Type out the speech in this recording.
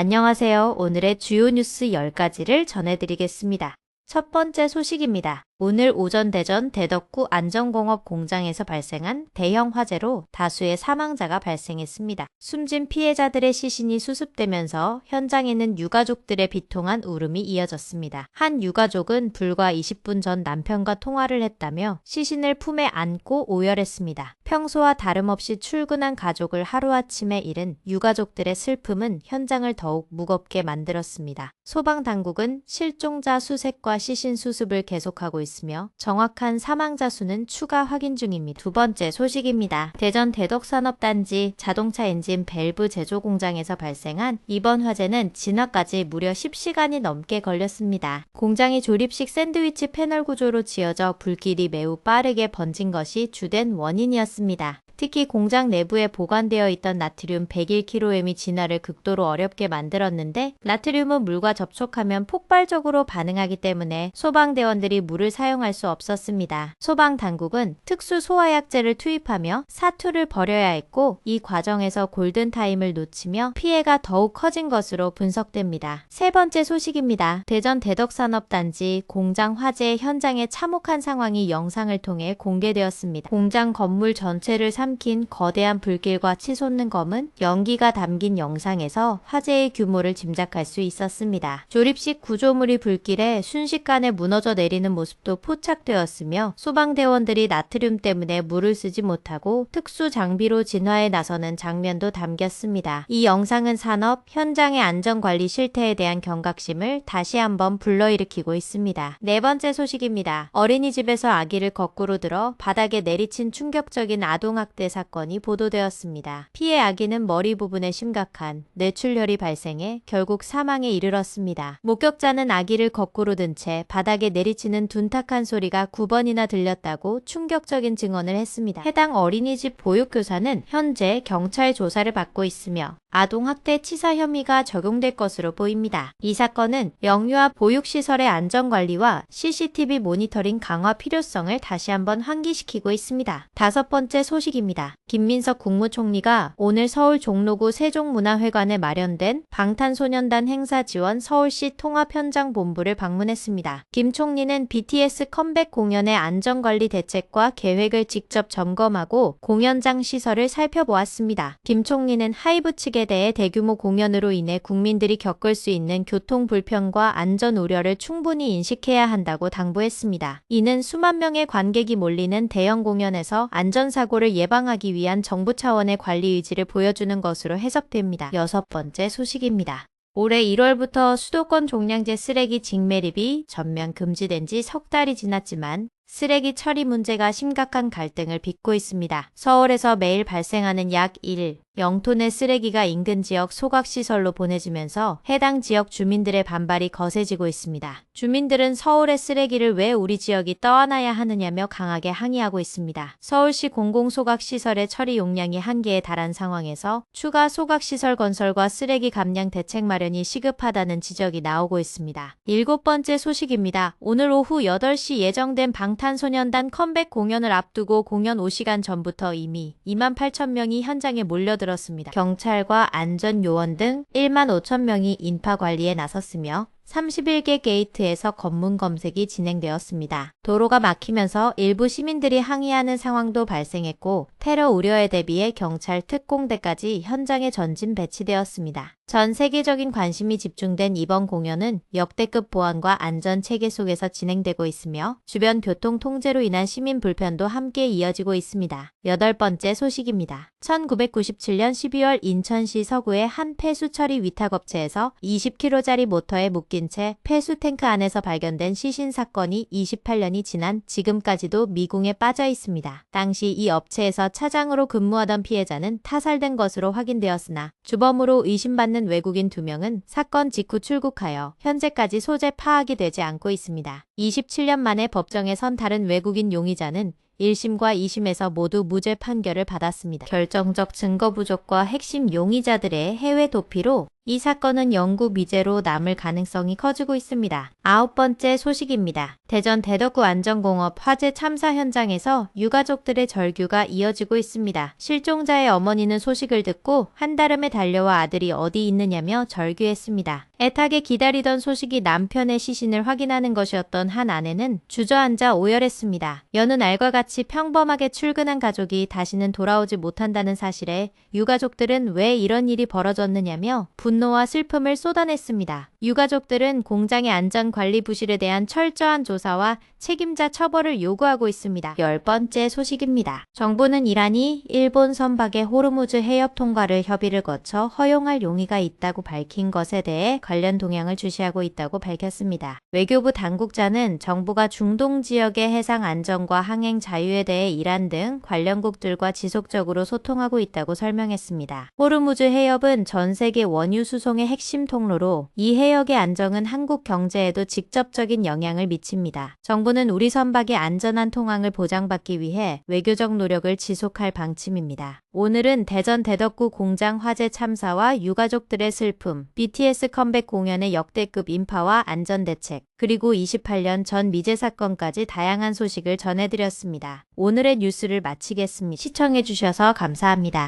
안녕하세요. 오늘의 주요 뉴스 10가지를 전해드리겠습니다. 첫 번째 소식입니다. 오늘 오전 대전 대덕구 안전공업 공장에서 발생한 대형 화재로 다수의 사망자가 발생했습니다. 숨진 피해자들의 시신이 수습되면서 현장에는 유가족들의 비통한 울음이 이어졌습니다. 한 유가족은 불과 20분 전 남편과 통화를 했다며 시신을 품에 안고 오열했습니다. 평소와 다름없이 출근한 가족을 하루아침에 잃은 유가족들의 슬픔은 현장을 더욱 무겁게 만들었습니다. 소방당국은 실종자 수색과 시신 수습을 계속하고 있으며 정확한 사망자 수는 추가 확인 중입니다. 두 번째 소식입니다. 대전 대덕산업단지 자동차 엔진 밸브 제조 공장에서 발생한 이번 화재는 진화까지 무려 10시간이 넘게 걸렸습니다. 공장이 조립식 샌드위치 패널 구조로 지어져 불길이 매우 빠르게 번진 것이 주된 원인이었습니다. 특히 공장 내부에 보관되어 있던 나트륨 101kg이 진화를 극도로 어렵게 만들었는데 나트륨은 물과 접촉하면 폭발적으로 반응하기 때문에 소방대원들이 물을 사용할 수 없었습니다. 소방당국은 특수 소화약제를 투입하며 사투를 벌여야 했고 이 과정에서 골든타임을 놓치며 피해가 더욱 커진 것으로 분석됩니다. 세 번째 소식입니다. 대전 대덕산업단지 공장 화재 현장의 참혹한 상황이 영상을 통해 공개되었습니다. 공장 건물 전체를 삼킨 거대한 불길과 치솟는 검은 연기가 담긴 영상에서 화재의 규모를 짐작할 수 있었습니다. 조립식 구조물이 불길에 순식간에 무너져 내리는 모습도 포착되었으며 소방대원들이 나트륨 때문에 물을 쓰지 못하고 특수 장비로 진화에 나서는 장면도 담겼습니다. 이 영상은 산업 현장의 안전관리 실태에 대한 경각심을 다시 한번 불러일으키고 있습니다. 네 번째 소식입니다. 어린이집에서 아기를 거꾸로 들어 바닥에 내리친 충격적인 아동학대 사건이 보도되었습니다. 피해 아기는 머리 부분에 심각한 뇌출혈이 발생해 결국 사망에 이르렀습니다. 목격자는 아기를 거꾸로 든 채 바닥에 내리치는 둔탁한 소리가 9번이나 들렸다고 충격적인 증언을 했습니다. 해당 어린이집 보육교사는 현재 경찰 조사를 받고 있으며 아동학대 치사 혐의가 적용될 것으로 보입니다. 이 사건은 영유아 보육시설의 안전관리와 CCTV 모니터링 강화 필요성을 다시 한번 환기시키고 있습니다. 다섯 번째 소식입니다. 김민석 국무총리가 오늘 서울 종로구 세종문화회관에 마련된 방탄소년단 행사 지원 서울시 통합현장본부를 방문했습니다. 김 총리는 BTS 컴백 공연의 안전관리 대책과 계획을 직접 점검하고 공연장 시설을 살펴보았습니다. 김 총리는 하이브 측에 대해 대규모 공연으로 인해 국민들이 겪을 수 있는 교통 불편과 안전 우려를 충분히 인식해야 한다고 당부했습니다. 이는 수만 명의 관객이 몰리는 대형 공연에서 안전사고를 예방하기 위한 정부 차원의 관리 의지를 보여주는 것으로 해석됩니다. 여섯 번째 소식입니다. 올해 1월부터 수도권 종량제 쓰레기 직매립이 전면 금지된 지 석 달이 지났지만 쓰레기 처리 문제가 심각한 갈등을 빚고 있습니다. 서울에서 매일 발생하는 약 0톤의 쓰레기가 인근 지역 소각시설로 보내지면서 해당 지역 주민들의 반발이 거세지고 있습니다. 주민들은 서울의 쓰레기를 왜 우리 지역이 떠안아야 하느냐며 강하게 항의하고 있습니다. 서울시 공공소각시설의 처리 용량이 한계에 달한 상황에서 추가 소각시설 건설과 쓰레기 감량 대책 마련이 시급하다는 지적이 나오고 있습니다. 일곱 번째 소식입니다. 오늘 오후 8시 예정된 방탄소년단 컴백 공연을 앞두고 공연 5시간 전부터 이미 28,000명이 현장에 몰려들었습니다. 경찰과 안전요원 등 15,000명이 인파 관리에 나섰으며 31개 게이트에서 검문 검색이 진행되었습니다. 도로가 막히면서 일부 시민들이 항의하는 상황도 발생했고 테러 우려에 대비해 경찰 특공대까지 현장에 전진 배치되었습니다. 전 세계적인 관심이 집중된 이번 공연은 역대급 보안과 안전 체계 속에서 진행되고 있으며 주변 교통 통제로 인한 시민 불편도 함께 이어지고 있습니다. 여덟 번째 소식입니다. 1997년 12월 인천시 서구의 한 폐수 처리 위탁업체에서 20kg짜리 모터에 묶인 채 폐수 탱크 안에서 발견된 시신 사건이 28년이 지난 지금까지도 미궁에 빠져 있습니다. 당시 이 업체에서 차장으로 근무하던 피해자는 타살된 것으로 확인되었으나 주범으로 의심받는 외국인 2명은 사건 직후 출국하여 현재까지 소재 파악이 되지 않고 있습니다. 27년 만에 법정에 선 다른 외국인 용의자는 1심과 2심에서 모두 무죄 판결을 받았습니다. 결정적 증거 부족과 핵심 용의자들의 해외 도피로 이 사건은 영구 미제로 남을 가능성이 커지고 있습니다. 9번째 소식입니다. 대전 대덕구 안전공업 화재 참사 현장에서 유가족들의 절규가 이어지고 있습니다. 실종자의 어머니는 소식을 듣고 한달음에 달려와 아들이 어디 있느냐며 절규했습니다. 애타게 기다리던 소식이 남편의 시신을 확인하는 것이었던 한 아내는 주저앉아 오열했습니다. 여느 날과 같이 평범하게 출근한 가족이 다시는 돌아오지 못한다는 사실에 유가족들은 왜 이런 일이 벌어졌느냐며 분노와 슬픔을 쏟아냈습니다. 유가족들은 공장의 안전관리 부실에 대한 철저한 조사와 책임자 처벌을 요구하고 있습니다. 10번째 소식입니다. 정부는 이란이 일본 선박의 호르무즈 해협 통과를 협의를 거쳐 허용할 용의가 있다고 밝힌 것에 대해 관련 동향을 주시하고 있다고 밝혔습니다. 외교부 당국자는 정부가 중동 지역의 해상 안전과 항행 자유에 대해 이란 등 관련국들과 지속적으로 소통하고 있다고 설명했습니다. 호르무즈 해협은 전 세계 원유 수송의 핵심 통로로 이 해역의 안정은 한국 경제에도 직접적인 영향을 미칩니다. 정부는 우리 선박의 안전한 통항을 보장받기 위해 외교적 노력을 지속할 방침입니다. 오늘은 대전 대덕구 공장 화재 참사와 유가족들의 슬픔, BTS 컴백 공연의 역대급 인파와 안전대책, 그리고 28년 전 미제 사건까지 다양한 소식을 전해드렸습니다. 오늘의 뉴스를 마치겠습니다. 시청해주셔서 감사합니다.